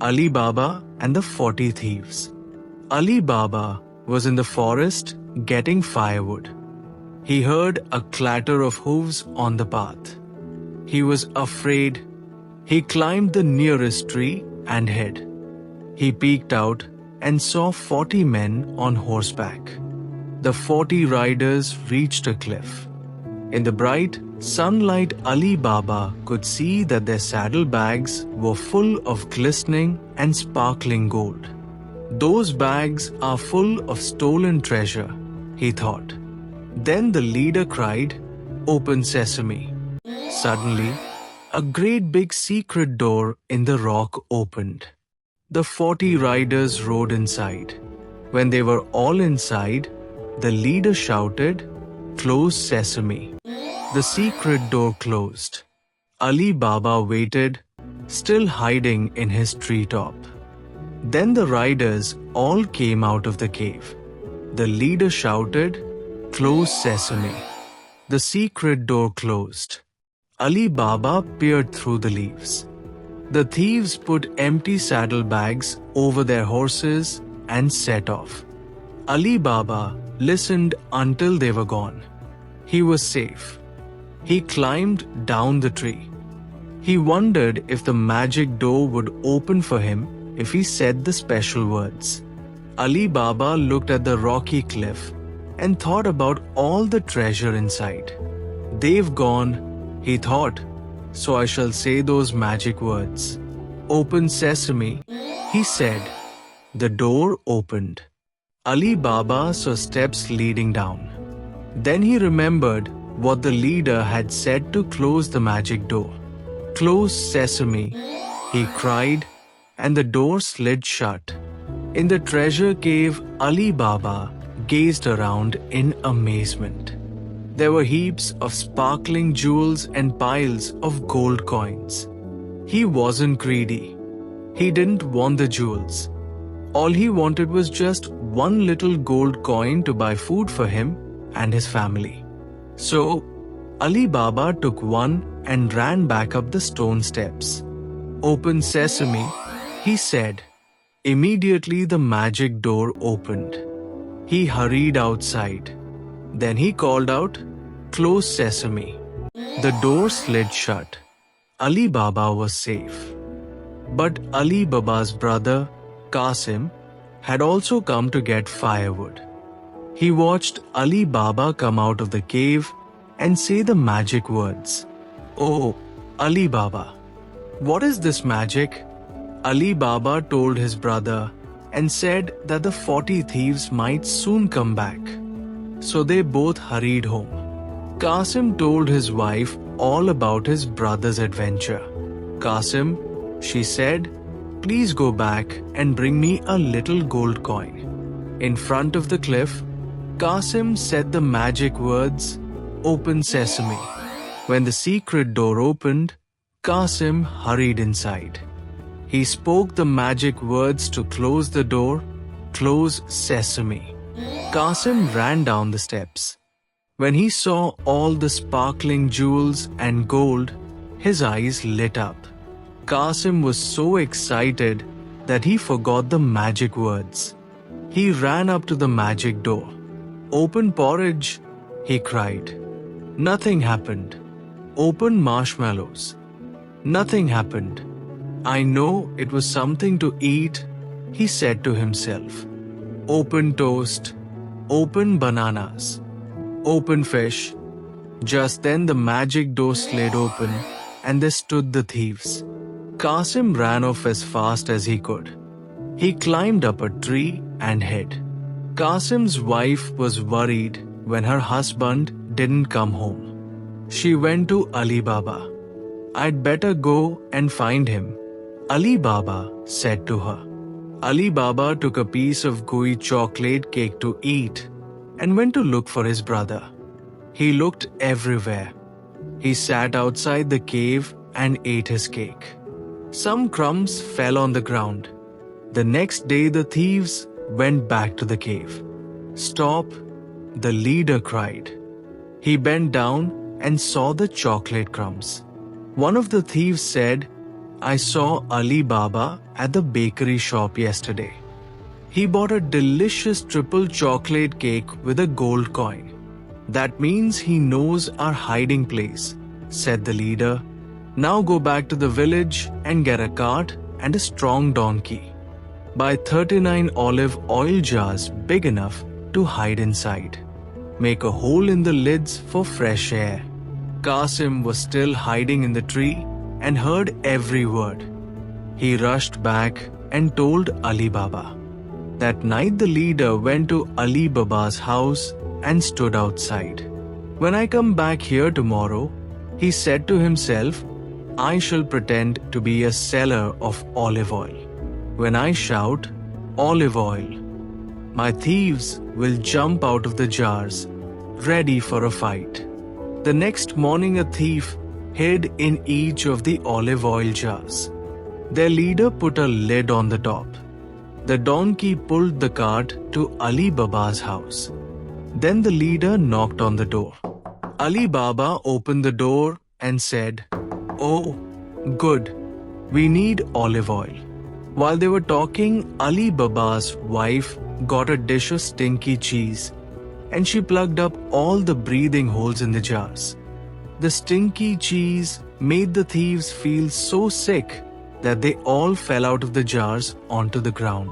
Alibaba and the 40 Thieves. Alibaba was in the forest getting firewood. He heard a clatter of hooves on the path. He was afraid. He climbed the nearest tree and hid. He peeked out and saw 40 men on horseback. The 40 riders reached a cliff. In the bright sunlight, Alibaba could see that their saddlebags were full of glistening and sparkling gold. Those bags are full of stolen treasure, he thought. Then the leader cried, "Open sesame." Suddenly, a great big secret door in the rock opened. The 40 riders rode inside. When they were all inside, the leader shouted, "Close sesame." The secret door closed. Alibaba waited, still hiding in his treetop. Then the riders all came out of the cave. The leader shouted, "Close sesame." The secret door closed. Alibaba peered through the leaves. The thieves put empty saddlebags over their horses and set off. Alibaba listened until they were gone. He was safe. He climbed down the tree. He wondered if the magic door would open for him if he said the special words. Alibaba looked at the rocky cliff and thought about all the treasure inside. "They've gone," he thought, "so I shall say those magic words. Open sesame," he said. The door opened. Alibaba saw steps leading down. Then he remembered what the leader had said to close the magic door. "Close sesame," he cried, and the door slid shut. In the treasure cave, Alibaba gazed around in amazement. There were heaps of sparkling jewels and piles of gold coins. He wasn't greedy. He didn't want the jewels. All he wanted was just one little gold coin to buy food for him and his family. So, Alibaba took one and ran back up the stone steps. "Open sesame," he said. Immediately the magic door opened. He hurried outside. Then he called out, "Close sesame." The door slid shut. Alibaba was safe. But Alibaba's brother, Qasim, had also come to get firewood. He watched Alibaba come out of the cave and say the magic words. "Oh, Alibaba, what is this magic?" Alibaba told his brother and said that the 40 thieves might soon come back. So they both hurried home. Qasim told his wife all about his brother's adventure. "Qasim," she said, "please go back and bring me a little gold coin." In front of the cliff, Qasim said the magic words, "Open sesame." When the secret door opened, Qasim hurried inside. He spoke the magic words to close the door, "Close sesame." Qasim ran down the steps. When he saw all the sparkling jewels and gold, his eyes lit up. Qasim was so excited that he forgot the magic words. He ran up to the magic door. "Open porridge," he cried. Nothing happened. "Open marshmallows." Nothing happened. "I know it was something to eat," he said to himself. "Open toast. Open bananas. Open fish." Just then the magic door slid open and there stood the thieves. Qasim ran off as fast as he could. He climbed up a tree and hid. Qasim's wife was worried when her husband didn't come home. She went to Alibaba. "I'd better go and find him," Alibaba said to her. Alibaba took a piece of gooey chocolate cake to eat and went to look for his brother. He looked everywhere. He sat outside the cave and ate his cake. Some crumbs fell on the ground. The next day the thieves went back to the cave. "Stop," the leader cried. He bent down and saw the chocolate crumbs. One of the thieves said, I saw Alibaba at the bakery shop yesterday. He bought a delicious triple chocolate cake with a gold coin. That means he knows our hiding place, said the leader. Now go back to the village and get a cart and a strong donkey. Buy 39 olive oil jars big enough to hide inside. Make a hole in the lids for fresh air. Qasim was still hiding in the tree and heard every word. He rushed back and told Alibaba. That night the leader went to Alibaba's house and stood outside. When I come back here tomorrow, he said to himself, I shall pretend to be a seller of olive oil. When I shout, olive oil, my thieves will jump out of the jars, ready for a fight. The next morning a thief hid in each of the olive oil jars. Their leader put a lid on the top. The donkey pulled the cart to Alibaba's house. Then the leader knocked on the door. Alibaba opened the door and said, Oh, good, we need olive oil. While they were talking, Alibaba's wife got a dish of stinky cheese and she plugged up all the breathing holes in the jars. The stinky cheese made the thieves feel so sick that they all fell out of the jars onto the ground.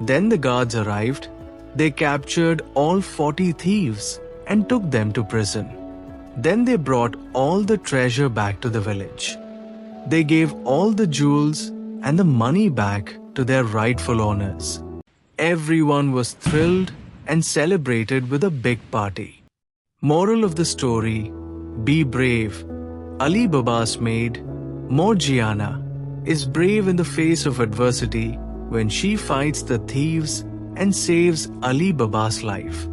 Then the guards arrived. They captured all 40 thieves and took them to prison. Then they brought all the treasure back to the village. They gave all the jewels and the money back to their rightful owners. Everyone was thrilled and celebrated with a big party. Moral of the story: be brave. Alibaba's maid, Morgiana, is brave in the face of adversity when she fights the thieves and saves Alibaba's life.